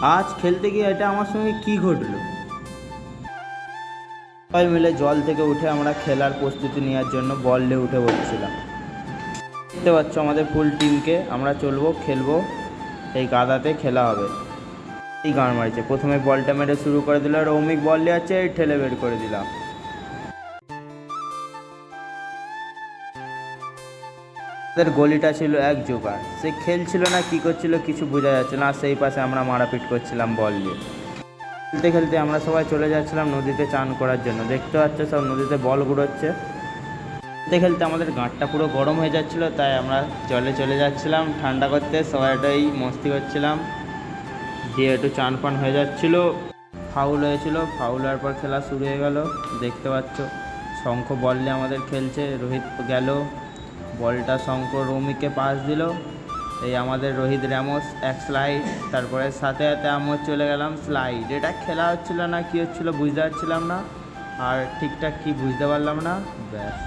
আজ খেলতে গিয়ে এটা আমার সঙ্গে কি ঘটলো। সবাই মিলে জল থেকে উঠে আমরা খেলার প্রস্তুতি নেওয়ার জন্য বল নিয়ে উঠে পড়ছিলাম। দেখতে পাচ্ছ আমাদের ফুল টিমকে, আমরা চলবো, খেলবো, এই গাদাতে খেলা হবে। এই গান মারছে, প্রথমে বলটা মেরে শুরু করে দিল, রৌমিক বল নিয়ে যাচ্ছে, ঠেলে বের করে দিলাম। আমাদের গলিটা ছিল এক জোগাড়, সে খেলছিল না কি করছিল কিছু বোঝা যাচ্ছে না, সেই পাশে আমরা মারাপিট করছিলাম বল দিয়ে। খেলতে খেলতে আমরা সবাই চলে যাচ্ছিলাম নদীতে চান করার জন্য। দেখতে পাচ্ছ সব নদীতে বল ঘুরোচ্ছে। খেলতে খেলতে আমাদের গাঁটটা পুরো গরম হয়ে যাচ্ছিলো, তাই আমরা জলে চলে যাচ্ছিলাম ঠান্ডা করতে, সবাই এটাই মস্তি করছিলাম, দিয়ে একটু চান পান হয়ে যাচ্ছিলো। ফাউল হয়েছিল, ফাউল হওয়ার পর খেলা শুরু হয়ে গেল। দেখতে পাচ্ছ শঙ্খ বল নিয়ে আমাদের খেলছে, রোহিত গেল, বলটা শঙ্খ রৌমিককে পাস দিল, এই আমাদের রোহিত র্যামোস এক স্লাইড, তারপরে সাথে সাথে আমরা চলে গেলাম স্লাইড। এটা খেলা হচ্ছিল না কি হচ্ছিলো বুঝতে পারছিলাম না, আর ঠিকঠাক কি বুঝতে পারলাম না, ব্যাস।